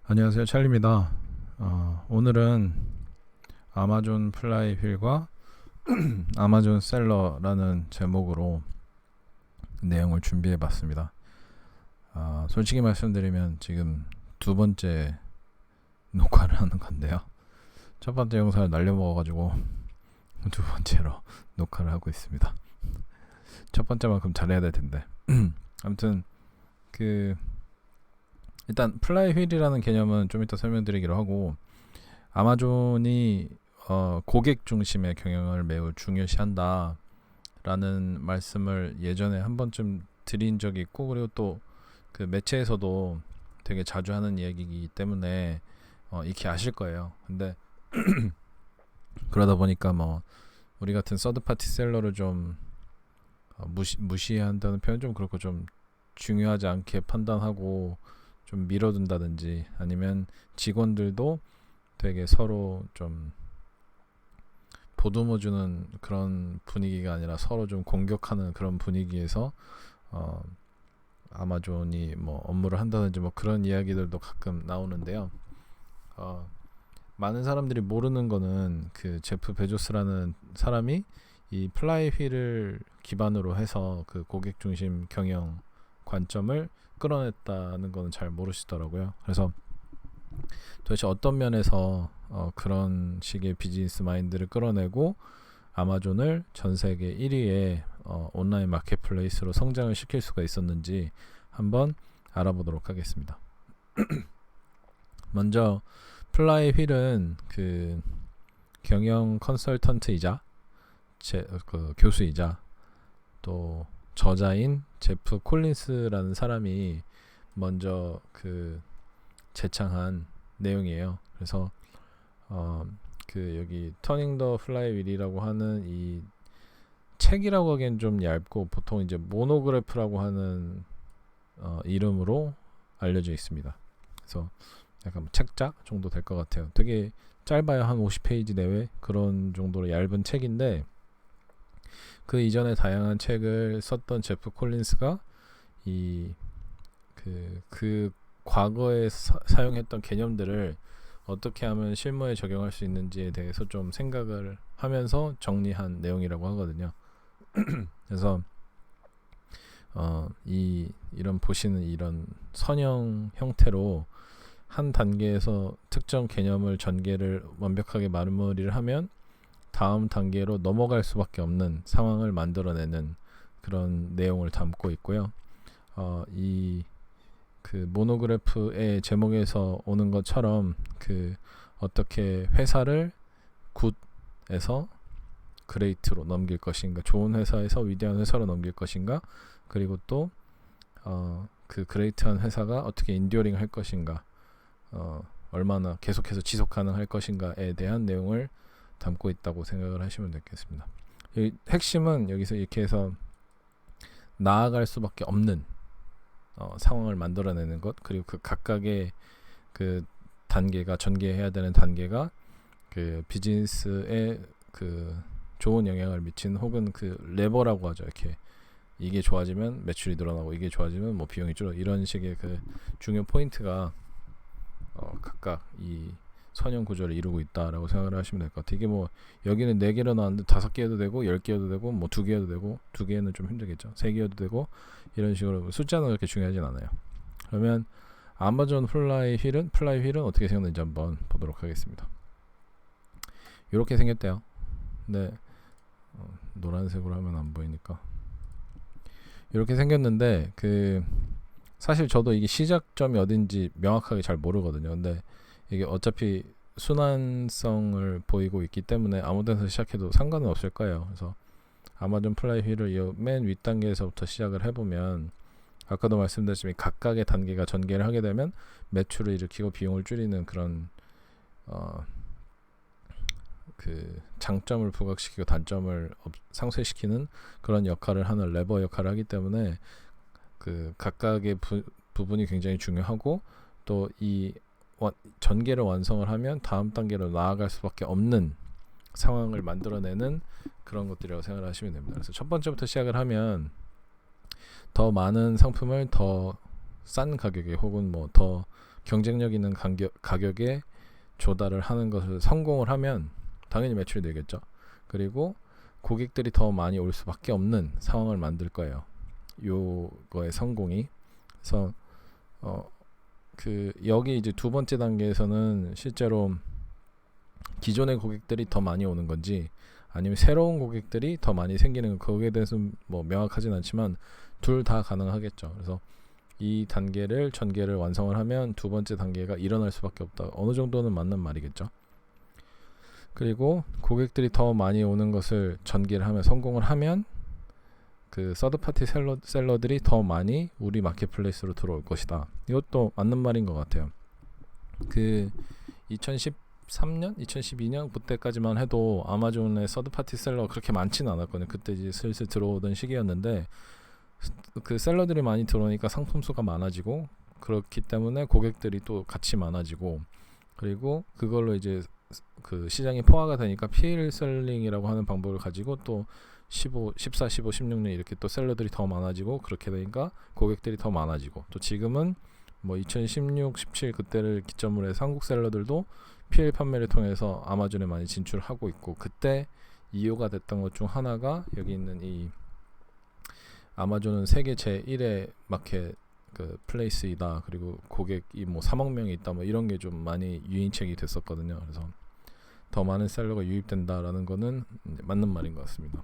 안녕하세요, 찰리입니다. 오늘은 아마존 플라이 휠과 아마존 셀러라는 제목으로 내용을 준비해 봤습니다. 솔직히 말씀드리면 지금 두 번째 녹화를 하는 건데요. 첫 번째 영상을 날려먹어가지고 두 번째로 녹화를 하고 있습니다. 첫 번째만큼 잘해야 될 텐데. 아무튼 일단 플라이 휠이라는 개념은 좀 이따 설명드리기로 하고, 아마존이 고객 중심의 경영을 매우 중요시한다 라는 말씀을 예전에 한 번쯤 드린 적이 있고, 그리고 또 그 매체에서도 되게 자주 하는 이야기이기 때문에 익히 아실 거예요. 근데 그러다 보니까 뭐 우리 같은 서드파티 셀러를 좀 무시한다는 표현 좀 그렇고, 좀 중요하지 않게 판단하고 좀 밀어둔다든지, 아니면 직원들도 되게 서로 좀 보듬어주는 그런 분위기가 아니라 서로 좀 공격하는 그런 분위기에서 아마존이 뭐 업무를 한다든지 뭐 그런 이야기들도 가끔 나오는데요. 많은 사람들이 모르는 거는 그 제프 베조스라는 사람이 이 플라이 휠을 기반으로 해서 그 고객 중심 경영 관점을 끌어냈다는 거는 잘 모르시더라고요. 그래서 도대체 어떤 면에서 그런 식의 비즈니스 마인드를 끌어내고 아마존을 전 세계 1위의 온라인 마켓플레이스로 성장을 시킬 수가 있었는지 한번 알아보도록 하겠습니다. 먼저 플라이 휠은 그 경영 컨설턴트이자 교수이자 또 저자인 제프 콜린스라는 사람이 먼저 제창한 내용이에요. 그래서 여기 터닝 더 플라이 휠이라고 하는 이 책이라고 하기엔 좀 얇고, 보통 이제 모노그래프라고 하는 이름으로 알려져 있습니다. 그래서 약간 책작 정도 될 것 같아요. 되게 짧아요. 한 50페이지 내외 그런 정도로 얇은 책인데, 그 이전에 다양한 책을 썼던 제프 콜린스가 그 과거에 사용했던 개념들을 어떻게 하면 실무에 적용할 수 있는지에 대해서 좀 생각을 하면서 정리한 내용이라고 하거든요. 그래서 이런 보시는 이런 선형 형태로 한 단계에서 특정 개념을 전개를 완벽하게 마무리를 하면 다음 단계로 넘어갈 수밖에 없는 상황을 만들어내는 그런 내용을 담고 있고요. 모노그래프의 제목에서 오는 것처럼 어떻게 회사를 굿에서 그레이트로 넘길 것인가, 좋은 회사에서 위대한 회사로 넘길 것인가, 그리고 또 그 그레이트한 회사가 어떻게 인듀어링 할 것인가, 얼마나 계속해서 지속 가능할 것인가에 대한 내용을 담고 있다고 생각을 하시면 되겠습니다. 핵심은 여기서 이렇게 해서 나아갈 수밖에 없는 상황을 만들어내는 것, 그리고 그 각각의 그 단계가, 전개해야 되는 단계가 그 비즈니스에 좋은 영향을 미치는, 혹은 레버라고 하죠. 이렇게 이게 좋아지면 매출이 늘어나고, 이게 좋아지면 뭐 비용이 줄어, 이런 식의 중요 포인트가 각각 이 선형 구조를 이루고 있다라고 생각을 하시면 될 것 같아요. 이게 뭐 여기는 4개로 나왔는데 5개여도 되고 10개여도 되고 뭐 2개여도 되고, 2개는 좀 힘들겠죠. 3개여도 되고, 이런 식으로 숫자는 그렇게 중요하진 않아요. 그러면 아마존 플라이 휠은 어떻게 생겼는지 한번 보도록 하겠습니다. 이렇게 생겼대요. 근데 노란색으로 하면 안 보이니까 이렇게 생겼는데, 사실 저도 이게 시작점이 어딘지 명확하게 잘 모르거든요. 근데 이게 어차피 순환성을 보이고 있기 때문에 아무 데서 시작해도 상관은 없을 거예요. 그래서 아마존 플라이 휠을 맨 윗단계에서부터 시작을 해보면, 아까도 말씀드렸지만 각각의 단계가 전개를 하게 되면 매출을 일으키고 비용을 줄이는 그런 장점을 부각시키고 단점을 상쇄시키는 그런 역할을 하는 레버 역할을 하기 때문에 각각의 부분이 굉장히 중요하고, 또 이 전개를 완성을 하면 다음 단계로 나아갈 수밖에 없는 상황을 만들어내는 그런 것들이라고 생각을 하시면 됩니다. 그래서 첫 번째부터 시작을 하면 더 많은 상품을 더 싼 가격에, 혹은 뭐 더 경쟁력 있는 가격에 조달을 하는 것을 성공을 하면 당연히 매출이 되겠죠. 그리고 고객들이 더 많이 올 수밖에 없는 상황을 만들 거예요. 요거의 성공이. 그래서 여기 이제 두 번째 단계에서는 실제로 기존의 고객들이 더 많이 오는 건지 아니면 새로운 고객들이 더 많이 생기는 거기에 대해서는 뭐 명확하진 않지만 둘 다 가능하겠죠. 그래서 이 단계를 전개를 완성을 하면 두 번째 단계가 일어날 수밖에 없다. 어느 정도는 맞는 말이겠죠. 그리고 고객들이 더 많이 오는 것을 전개를 하면 성공을 하면 그 서드파티 셀러들이 더 많이 우리 마켓플레이스로 들어올 것이다. 이것도 맞는 말인 것 같아요. 그 2013년, 2012년 그때까지만 해도 아마존의 서드파티 셀러가 그렇게 많지는 않았거든요. 그때 이제 슬슬 들어오던 시기였는데 그 셀러들이 많이 들어오니까 상품 수가 많아지고 그렇기 때문에 고객들이 또 같이 많아지고 그리고 그걸로 이제 그 시장이 포화가 되니까 PL 셀링이라고 하는 방법을 가지고 또 15, 14, 15, 16년 이렇게 또 셀러들이 더 많아지고 그렇게 되니까 고객들이 더 많아지고 또 지금은 뭐 2016, 17 그때를 기점으로 해서 한국 셀러들도 PL 판매를 통해서 아마존에 많이 진출하고 있고 그때 이유가 됐던 것 중 하나가 여기 있는 이 아마존은 세계 제1의 마켓 그 플레이스이다. 그리고 고객이 뭐 3억 명이 있다. 뭐 이런 게 좀 많이 유인책이 됐었거든요. 그래서 더 많은 셀러가 유입된다라는 거는 맞는 말인 것 같습니다.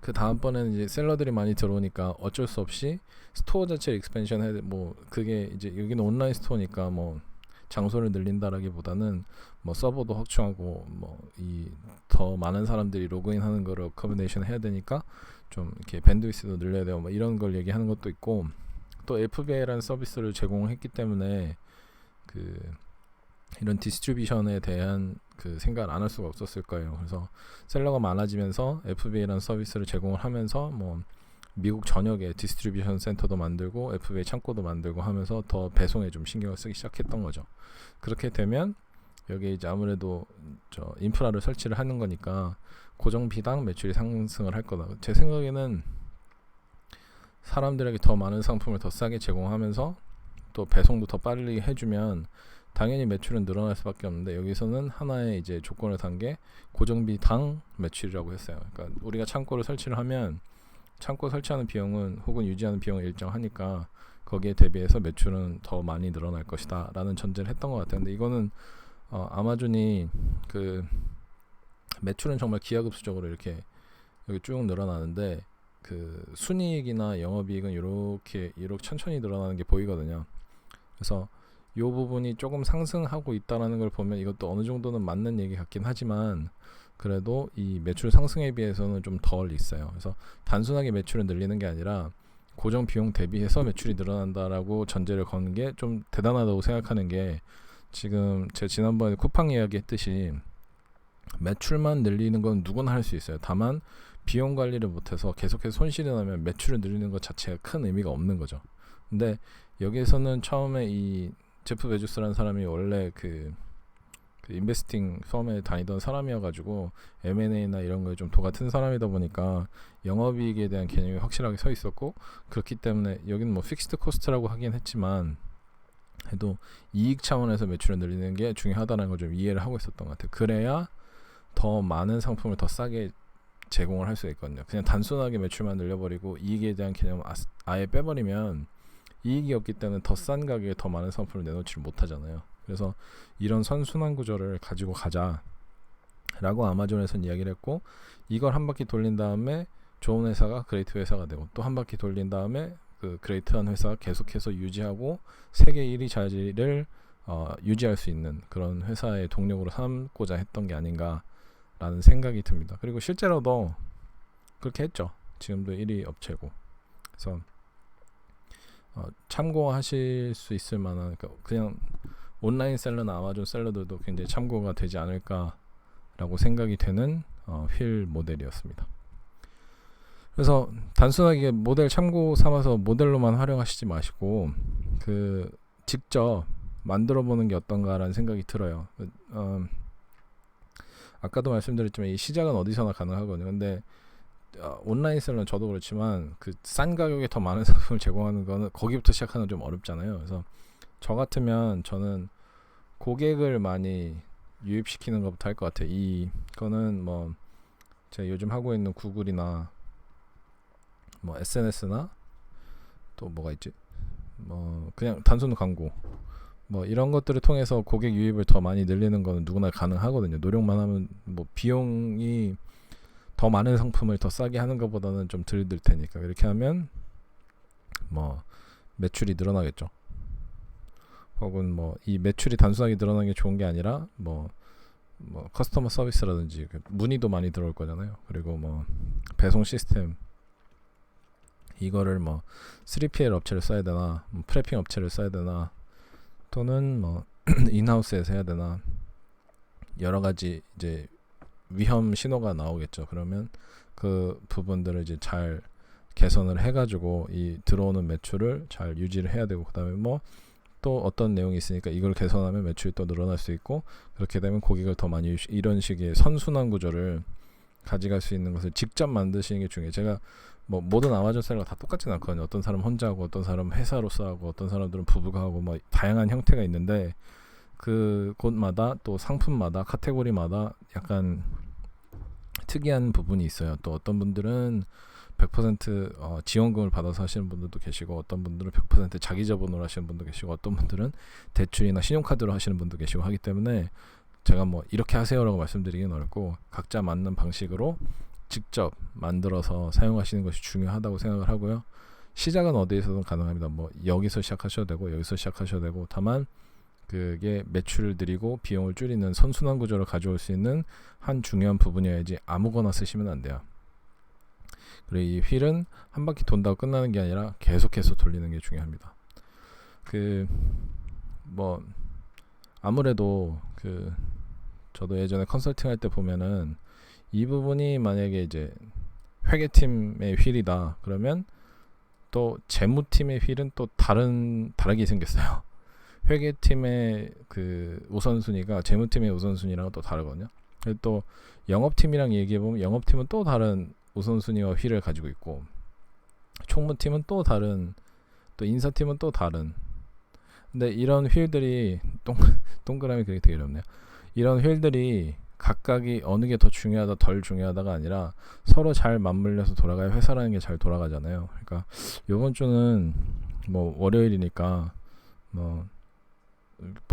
그 다음번에는 이제 셀러들이 많이 들어오니까 어쩔 수 없이 스토어 자체를 익스펜션 해야 돼. 뭐 그게 이제 여기는 온라인 스토어니까 뭐 장소를 늘린다라기보다는 뭐 서버도 확충하고 뭐 이 더 많은 사람들이 로그인하는 거를 어코모데이션 해야 되니까 좀 이렇게 밴드위스도 늘려야 되고 뭐 이런 걸 얘기하는 것도 있고 또 FBA라는 서비스를 제공했기 때문에 그 이런 디스트리뷰션에 대한 그 생각을 안 할 수가 없었을 거예요. 그래서 셀러가 많아지면서 FBA라는 서비스를 제공을 하면서 뭐 미국 전역에 디스트리뷰션 센터도 만들고 FBA 창고도 만들고 하면서 더 배송에 좀 신경을 쓰기 시작했던 거죠. 그렇게 되면 여기 이제 아무래도 저 인프라를 설치를 하는 거니까 고정비당 매출이 상승을 할 거다. 제 생각에는 사람들에게 더 많은 상품을 더 싸게 제공하면서 또 배송도 더 빨리 해주면 당연히 매출은 늘어날 수밖에 없는데 여기서는 하나의 이제 조건을 단 게 고정비당 매출이라고 했어요. 그러니까 우리가 창고를 설치를 하면 창고 설치하는 비용은 혹은 유지하는 비용은 일정하니까 거기에 대비해서 매출은 더 많이 늘어날 것이다 라는 전제를 했던 것 같아요. 근데 이거는 아마존이 그 매출은 정말 기하급수적으로 이렇게 여기 쭉 늘어나는데 그 순이익이나 영업이익은 이렇게 천천히 늘어나는 게 보이거든요. 그래서 이 부분이 조금 상승하고 있다라는 걸 보면 이것도 어느 정도는 맞는 얘기 같긴 하지만 그래도 이 매출 상승에 비해서는 좀 덜 있어요. 그래서 단순하게 매출을 늘리는 게 아니라 고정 비용 대비해서 매출이 늘어난다라고 전제를 거는 게 좀 대단하다고 생각하는 게 지금 제가 지난번에 쿠팡 이야기했듯이 매출만 늘리는 건 누구나 할 수 있어요. 다만 비용 관리를 못해서 계속해서 손실이 나면 매출을 늘리는 것 자체가 큰 의미가 없는 거죠. 근데 여기에서는 처음에 이 제프 베조스라는 사람이 원래 그 인베스팅 펌에 다니던 사람이어가지고 M&A나 이런 거에 좀 도가 튼 사람이다 보니까 영업이익에 대한 개념이 확실하게 서 있었고 그렇기 때문에 여기는 뭐 픽스드 코스트라고 하긴 했지만 해도 이익 차원에서 매출을 늘리는 게 중요하다는 걸 좀 이해를 하고 있었던 것 같아요. 그래야 더 많은 상품을 더 싸게 제공을 할 수 있거든요. 그냥 단순하게 매출만 늘려버리고 이익에 대한 개념을 아예 빼버리면 이익이 없기 때문에 더 싼 가격에 더 많은 상품을 내놓지를 못하잖아요. 그래서 이런 선순환 구조를 가지고 가자 라고 아마존에서는 이야기를 했고 이걸 한 바퀴 돌린 다음에 좋은 회사가 그레이트 회사가 되고 또 한 바퀴 돌린 다음에 그 그레이트한 회사가 계속해서 유지하고 세계 1위 자리를 유지할 수 있는 그런 회사의 동력으로 삼고자 했던 게 아닌가라는 생각이 듭니다. 그리고 실제로도 그렇게 했죠. 지금도 1위 업체고. 그래서 참고하실 수 있을 만한 그냥 온라인 셀러나 아마존 셀러들도 굉장히 참고가 되지 않을까라고 생각이 되는 휠 모델이었습니다. 그래서 단순하게 모델 참고 삼아서 모델로만 활용하시지 마시고 그 직접 만들어 보는 게 어떤가라는 생각이 들어요. 아까도 말씀드렸지만 이 시작은 어디서나 가능하거든요. 근데 온라인 셀러는 저도 그렇지만 그 싼 가격에 더 많은 상품을 제공하는 거는 거기부터 시작하는 건 좀 어렵잖아요. 그래서 저 같으면 저는 고객을 많이 유입시키는 것부터 할 것 같아요. 이거는 뭐 제가 요즘 하고 있는 구글이나 뭐 SNS나 또 뭐가 있지? 뭐 그냥 단순 광고 뭐 이런 것들을 통해서 고객 유입을 더 많이 늘리는 거는 누구나 가능하거든요. 노력만 하면 뭐 비용이 더 많은 상품을 더 싸게 하는 것보다는 좀 덜 들 테니까 그렇게 하면 뭐 매출이 늘어나겠죠. 혹은 뭐 이 매출이 단순하게 늘어나는 게 좋은 게 아니라 뭐 커스터머 서비스라든지 문의도 많이 들어올 거잖아요. 그리고 뭐 배송 시스템 이거를 뭐 3PL 업체를 써야 되나 뭐 프레핑 업체를 써야 되나 또는 뭐 인하우스에서 해야 되나 여러 가지 이제 위험 신호가 나오겠죠. 그러면 그 부분들을 이제 잘 개선을 해가지고 이 들어오는 매출을 잘 유지를 해야 되고 그다음에 뭐 또 어떤 내용이 있으니까 이걸 개선하면 매출이 또 늘어날 수 있고 그렇게 되면 고객을 더 많이 이런 식의 선순환 구조를 가져갈 수 있는 것을 직접 만드시는 게 중요해요. 제가 뭐 모든 아마존 셀러가 다 똑같진 않거든요. 어떤 사람 혼자 하고 어떤 사람 회사로서 하고 어떤 사람들은 부부가 하고 뭐 다양한 형태가 있는데 그 곳마다 또 상품마다 카테고리마다 약간 특이한 부분이 있어요. 또 어떤 분들은 100% 지원금을 받아서 하시는 분들도 계시고 어떤 분들은 100% 자기 자본으로 하시는 분도 계시고 어떤 분들은 대출이나 신용카드로 하시는 분도 계시고 하기 때문에 제가 뭐 이렇게 하세요라고 말씀드리긴 어렵고 각자 맞는 방식으로 직접 만들어서 사용하시는 것이 중요하다고 생각을 하고요. 시작은 어디에서든 가능합니다. 뭐 여기서 시작하셔도 되고 여기서 시작하셔도 되고 다만 그게 매출을 늘리고 비용을 줄이는 선순환 구조를 가져올 수 있는 한 중요한 부분이어야지 아무거나 쓰시면 안 돼요. 그리고 이 휠은 한 바퀴 돈다고 끝나는 게 아니라 계속해서 돌리는 게 중요합니다. 그 뭐 아무래도 그 저도 예전에 컨설팅 할 때 보면은 이 부분이 만약에 이제 회계팀의 휠이다 그러면 또 재무팀의 휠은 또 다르게 생겼어요. 회계팀의 그 우선순위가 재무팀의 우선순위랑 또 다르거든요. 그리고 또 영업팀이랑 얘기해보면 영업팀은 또 다른 우선순위와 휠을 가지고 있고 총무팀은 또 다른 또 인사팀은 또 다른 근데 이런 휠들이 동그라미 그게 되게 어렵네요. 이런 휠들이 각각이 어느 게 더 중요하다 덜 중요하다가 아니라 서로 잘 맞물려서 돌아가야 회사라는 게 잘 돌아가잖아요. 그러니까 이번 주는 뭐 월요일이니까 뭐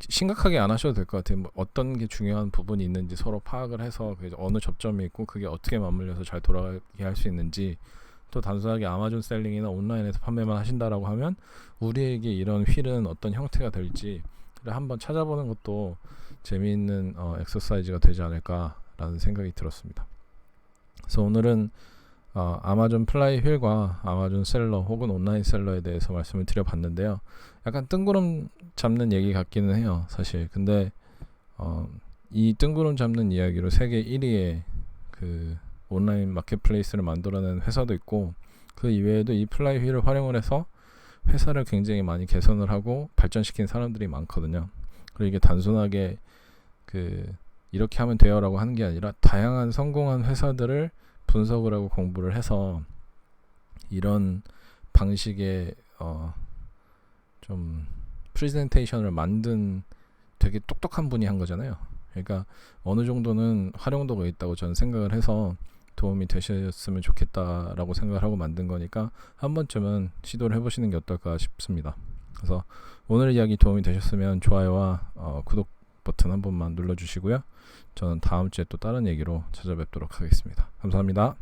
심각하게 안 하셔도 될 것 같아요. 뭐 어떤 게 중요한 부분이 있는지 서로 파악을 해서 어느 접점이 있고 그게 어떻게 맞물려서 잘 돌아가게 할 수 있는지 또 단순하게 아마존 셀링이나 온라인에서 판매만 하신다라고 하면 우리에게 이런 휠은 어떤 형태가 될지 한번 찾아보는 것도 재미있는 엑서사이즈가 되지 않을까라는 생각이 들었습니다. 그래서 오늘은 아마존 플라이 휠과 아마존 셀러 혹은 온라인 셀러에 대해서 말씀을 드려봤는데요. 약간 뜬구름 잡는 얘기 같기는 해요, 사실. 근데 이 뜬구름 잡는 이야기로 세계 1위의 그 온라인 마켓플레이스를 만들어낸 회사도 있고 그 이외에도 이 플라이 휠을 활용을 해서 회사를 굉장히 많이 개선을 하고 발전시킨 사람들이 많거든요. 그리고 이게 단순하게 이렇게 하면 돼요라고 하는 게 아니라 다양한 성공한 회사들을 분석을 하고 공부를 해서 이런 방식의 좀 프레젠테이션을 만든 되게 똑똑한 분이 한 거잖아요. 그러니까 어느 정도는 활용도가 있다고 저는 생각을 해서 도움이 되셨으면 좋겠다라고 생각을 하고 만든 거니까 한 번쯤은 시도를 해보시는 게 어떨까 싶습니다. 그래서 오늘 이야기 도움이 되셨으면 좋아요와 구독 버튼 한 번만 눌러주시고요. 저는 다음 주에 또 다른 얘기로 찾아뵙도록 하겠습니다. 감사합니다.